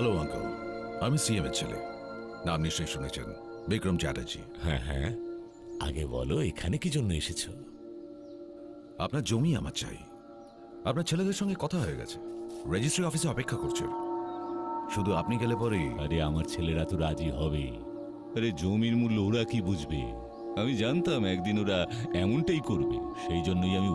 Hello uncle, আমি CM এর ছেলে। নাম নিশ্চয়ই শুনেছেন, বিক্রম চ্যাটার্জি। হ্যাঁ হ্যাঁ, আগে বলো এখানে কি জন্য এসেছো? আপনার জমি আমার চাই। আপনার ছেলেদের সঙ্গে কথা হয়ে গেছে, রেজিস্ট্রি অফিসে অপেক্ষা করছে। শুধু আপনি গেলে পরেই। আরে আমার ছেলেরা তো রাজি হবে। আরে জমির মূল্য ওরা কি বুঝবে? আমি জানতাম একদিন ওরা এমনটাই করবে, সেই জন্যই আমি